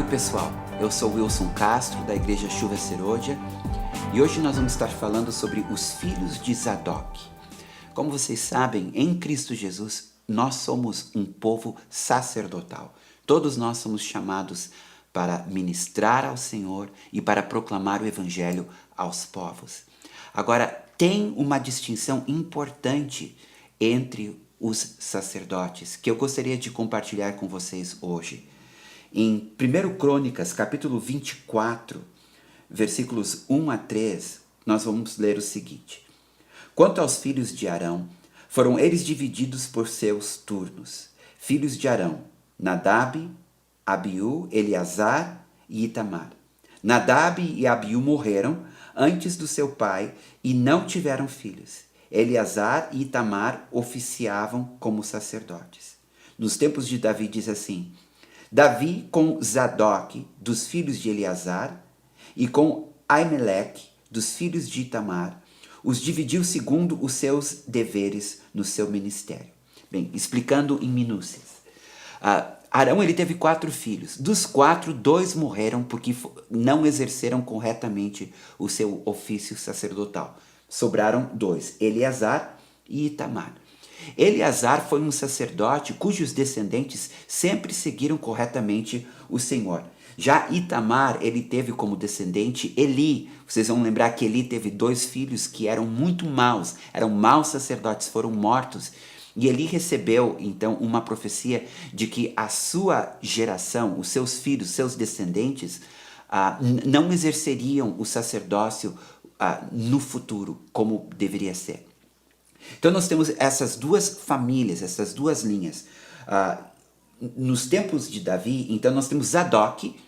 Oi pessoal, eu sou Wilson Castro da Igreja Chuva Serôdia e hoje nós vamos estar falando sobre os filhos de Zadok. Como vocês sabem, em Cristo Jesus nós somos um povo sacerdotal. Todos nós somos chamados para ministrar ao Senhor e para proclamar o Evangelho aos povos. Agora, tem uma distinção importante entre os sacerdotes que eu gostaria de compartilhar com vocês hoje. Em 1 Crônicas, capítulo 24, versículos 1 a 3, nós vamos ler o seguinte. Quanto aos filhos de Arão, foram eles divididos por seus turnos. Filhos de Arão, Nadab, Abiú, Eleazar e Itamar. Nadab e Abiú morreram antes do seu pai e não tiveram filhos. Eleazar e Itamar oficiavam como sacerdotes. Nos tempos de Davi diz assim: Davi com Zadok, dos filhos de Eleazar, e com Aimeleque, dos filhos de Itamar, os dividiu segundo os seus deveres no seu ministério. Bem, explicando em minúcias. Arão ele teve 4 filhos. Dos 4, 2 morreram porque não exerceram corretamente o seu ofício sacerdotal. Sobraram 2, Eleazar e Itamar. Eleazar foi um sacerdote cujos descendentes sempre seguiram corretamente o Senhor. Já Itamar, ele teve como descendente Eli. Vocês vão lembrar que Eli teve 2 filhos que eram muito maus, eram maus sacerdotes, foram mortos. E Eli recebeu, então, uma profecia de que a sua geração, os seus filhos, seus descendentes, não exerceriam o sacerdócio no futuro, como deveria ser. Então nós temos essas 2 famílias, essas 2 linhas. Nos tempos de Davi, então nós temos Zadok,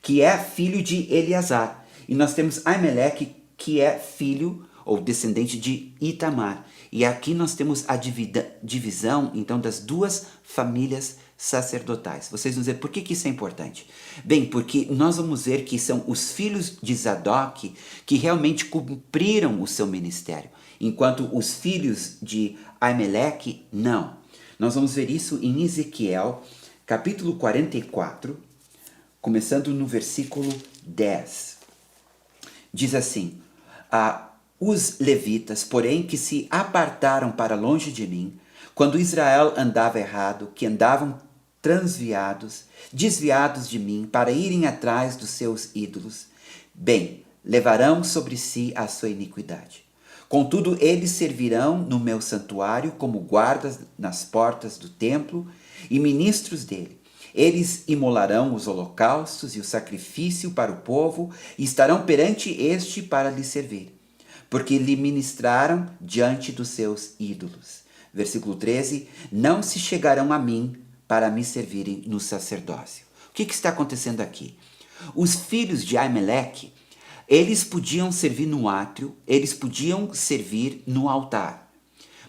que é filho de Eleazar. E nós temos Aimeleque, que é filho ou descendente de Itamar. E aqui nós temos a divisão, então, das 2 famílias sacerdotais. Vocês vão dizer, por que isso é importante? Bem, porque nós vamos ver que são os filhos de Zadok que realmente cumpriram o seu ministério, enquanto os filhos de Aimeleque, não. Nós vamos ver isso em Ezequiel, capítulo 44, começando no versículo 10. Diz assim: os levitas, porém, que se apartaram para longe de mim, quando Israel andava errado, que andavam transviados, desviados de mim, para irem atrás dos seus ídolos, bem, levarão sobre si a sua iniquidade. Contudo, eles servirão no meu santuário como guardas nas portas do templo e ministros dele. Eles imolarão os holocaustos e o sacrifício para o povo e estarão perante este para lhe servir, porque lhe ministraram diante dos seus ídolos. Versículo 13, não se chegarão a mim para me servirem no sacerdócio. O que está acontecendo aqui? Os filhos de Aimeleque, eles podiam servir no átrio, eles podiam servir no altar,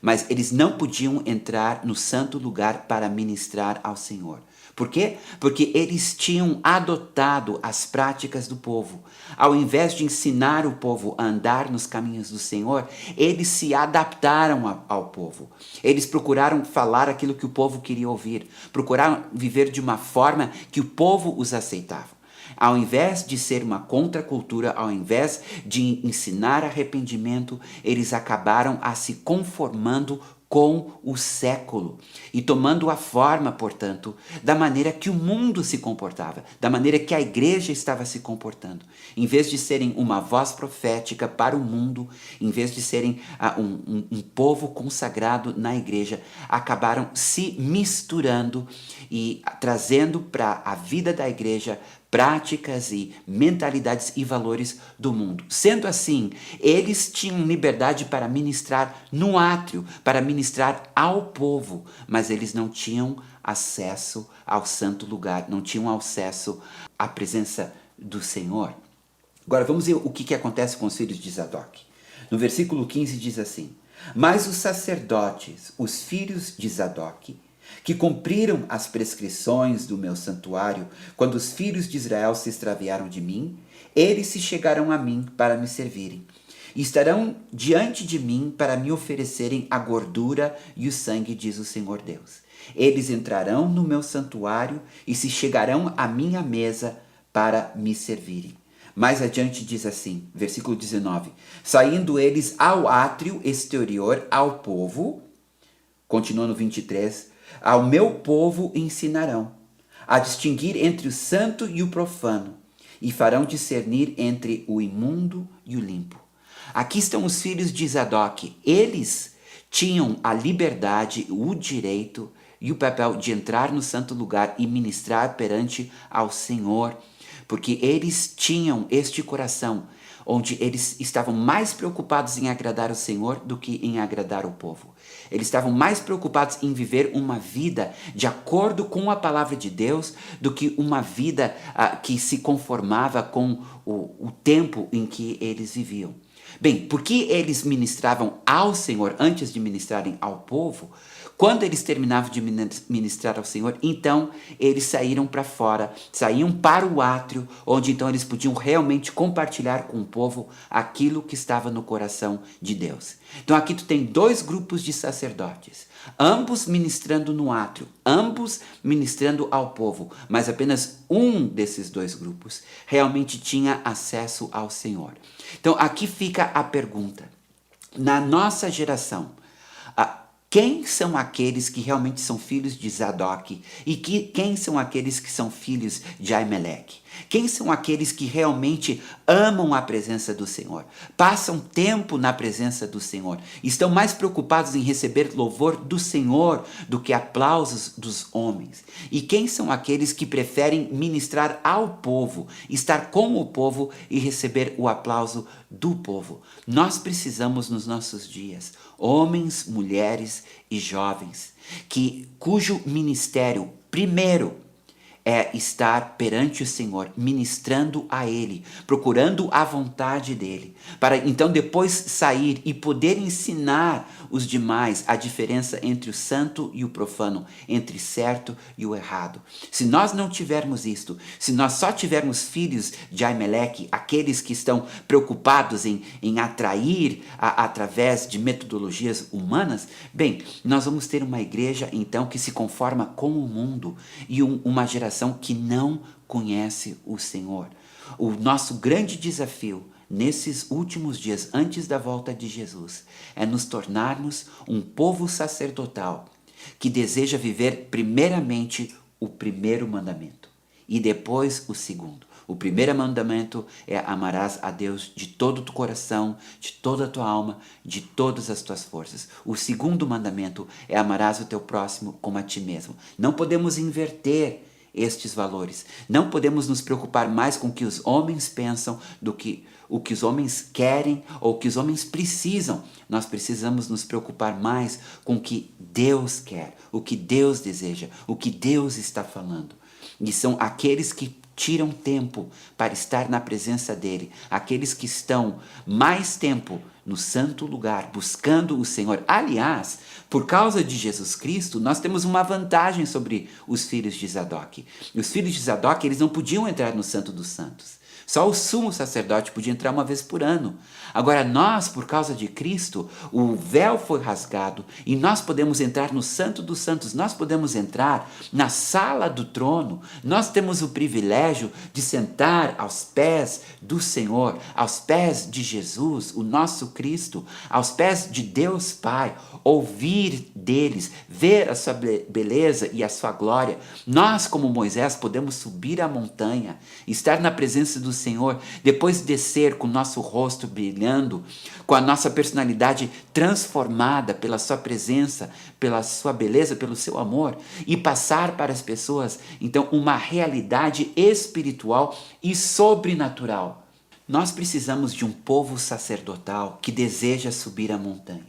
mas eles não podiam entrar no santo lugar para ministrar ao Senhor. Por quê? Porque eles tinham adotado as práticas do povo. Ao invés de ensinar o povo a andar nos caminhos do Senhor, eles se adaptaram ao povo. Eles procuraram falar aquilo que o povo queria ouvir, procuraram viver de uma forma que o povo os aceitava. Ao invés de ser uma contracultura, ao invés de ensinar arrependimento, eles acabaram se conformando com o século e tomando a forma, portanto, da maneira que o mundo se comportava, da maneira que a igreja estava se comportando. Em vez de serem uma voz profética para o mundo, em vez de serem um povo consagrado na igreja, acabaram se misturando e trazendo para a vida da igreja práticas e mentalidades e valores do mundo. Sendo assim, eles tinham liberdade para ministrar no átrio, para ministrar ao povo, mas eles não tinham acesso ao santo lugar, não tinham acesso à presença do Senhor. Agora vamos ver o que acontece com os filhos de Zadok. No versículo 15 diz assim: mas os sacerdotes, os filhos de Zadok, que cumpriram as prescrições do meu santuário, quando os filhos de Israel se extraviaram de mim, eles se chegarão a mim para me servirem. E estarão diante de mim para me oferecerem a gordura e o sangue, diz o Senhor Deus. Eles entrarão no meu santuário e se chegarão à minha mesa para me servirem. Mais adiante diz assim, versículo 19: saindo eles ao átrio exterior ao povo, continua no 23, ao meu povo ensinarão a distinguir entre o santo e o profano, e farão discernir entre o imundo e o limpo. Aqui estão os filhos de Zadok. Eles tinham a liberdade, o direito e o papel de entrar no santo lugar e ministrar perante ao Senhor, porque eles tinham este coração, onde eles estavam mais preocupados em agradar o Senhor do que em agradar o povo. Eles estavam mais preocupados em viver uma vida de acordo com a palavra de Deus do que uma vida que se conformava com o tempo em que eles viviam. Bem, porque eles ministravam ao Senhor antes de ministrarem ao povo, quando eles terminavam de ministrar ao Senhor, então eles saíram para fora, saíam para o átrio, onde então eles podiam realmente compartilhar com o povo aquilo que estava no coração de Deus. Então aqui tu tem dois grupos de sacerdotes, ambos ministrando no átrio, ambos ministrando ao povo, mas apenas um desses dois grupos realmente tinha acesso ao Senhor. Então aqui fica a pergunta: na nossa geração, quem são aqueles que realmente são filhos de Zadok? E quem são aqueles que são filhos de Aimeleque? Quem são aqueles que realmente amam a presença do Senhor? Passam tempo na presença do Senhor? Estão mais preocupados em receber louvor do Senhor do que aplausos dos homens? E quem são aqueles que preferem ministrar ao povo, estar com o povo e receber o aplauso do povo? Nós precisamos nos nossos dias, homens, mulheres e jovens, cujo ministério primeiro é estar perante o Senhor, ministrando a Ele, procurando a vontade dEle, para então depois sair e poder ensinar os demais a diferença entre o santo e o profano, entre certo e o errado. Se nós não tivermos isto, se nós só tivermos filhos de Aimeleque, aqueles que estão preocupados em atrair através de metodologias humanas, bem, nós vamos ter uma igreja então que se conforma com o mundo e uma geração que não conhece o Senhor. O nosso grande desafio nesses últimos dias, antes da volta de Jesus, é nos tornarmos um povo sacerdotal que deseja viver primeiramente o primeiro mandamento e depois o segundo. O primeiro mandamento é: amarás a Deus de todo o teu coração, de toda a tua alma, de todas as tuas forças. O segundo mandamento é: amarás o teu próximo como a ti mesmo. Não podemos inverter estes valores. Não podemos nos preocupar mais com o que os homens pensam do que o que os homens querem ou o que os homens precisam. Nós precisamos nos preocupar mais com o que Deus quer, o que Deus deseja, o que Deus está falando. E são aqueles que tiram tempo para estar na presença dEle, aqueles que estão mais tempo no santo lugar, buscando o Senhor. Aliás, por causa de Jesus Cristo, nós temos uma vantagem sobre os filhos de Zadok. Os filhos de Zadok, eles não podiam entrar no Santo dos Santos. Só o sumo sacerdote podia entrar uma vez por ano. Agora nós, por causa de Cristo, o véu foi rasgado e nós podemos entrar no Santo dos Santos, nós podemos entrar na sala do trono. Nós temos o privilégio de sentar aos pés do Senhor, aos pés de Jesus, o nosso Cristo, aos pés de Deus Pai, ouvir deles, ver a sua beleza e a sua glória. Nós, como Moisés, podemos subir a montanha, estar na presença do Senhor, depois descer com o nosso rosto brilhando, com a nossa personalidade transformada pela sua presença, pela sua beleza, pelo seu amor, e passar para as pessoas, então, uma realidade espiritual e sobrenatural. Nós precisamos de um povo sacerdotal que deseja subir a montanha,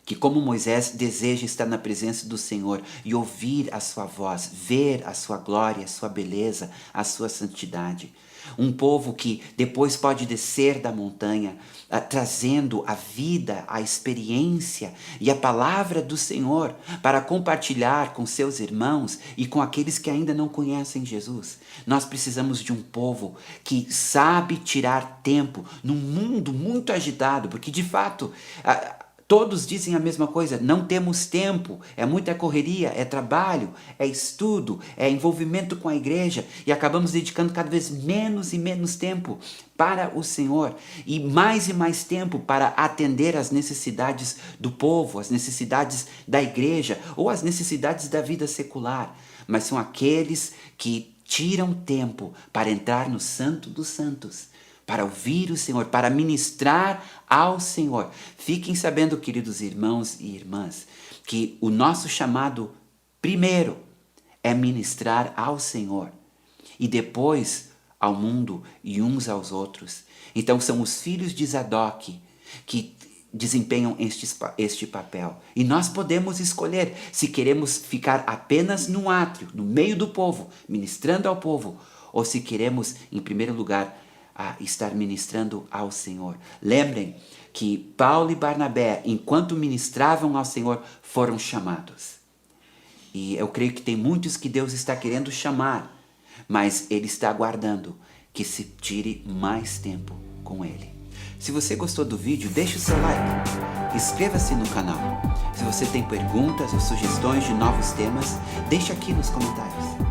que, como Moisés, deseja estar na presença do Senhor e ouvir a sua voz, ver a sua glória, a sua beleza, a sua santidade. Um povo que depois pode descer da montanha, trazendo a vida, a experiência e a palavra do Senhor para compartilhar com seus irmãos e com aqueles que ainda não conhecem Jesus. Nós precisamos de um povo que sabe tirar tempo num mundo muito agitado, porque de fato Todos dizem a mesma coisa, não temos tempo, é muita correria, é trabalho, é estudo, é envolvimento com a igreja e acabamos dedicando cada vez menos e menos tempo para o Senhor e mais tempo para atender às necessidades do povo, às necessidades da igreja ou às necessidades da vida secular. Mas são aqueles que tiram tempo para entrar no Santo dos Santos, para ouvir o Senhor, para ministrar ao Senhor. Fiquem sabendo, queridos irmãos e irmãs, que o nosso chamado primeiro é ministrar ao Senhor e depois ao mundo e uns aos outros. Então são os filhos de Zadok que desempenham este papel. E nós podemos escolher se queremos ficar apenas no átrio, no meio do povo, ministrando ao povo, ou se queremos, em primeiro lugar, estar ministrando ao Senhor. Lembrem que Paulo e Barnabé, enquanto ministravam ao Senhor, foram chamados. E eu creio que tem muitos que Deus está querendo chamar, mas Ele está aguardando que se tire mais tempo com Ele. Se você gostou do vídeo, deixe o seu like. Inscreva-se no canal. Se você tem perguntas ou sugestões de novos temas, deixe aqui nos comentários.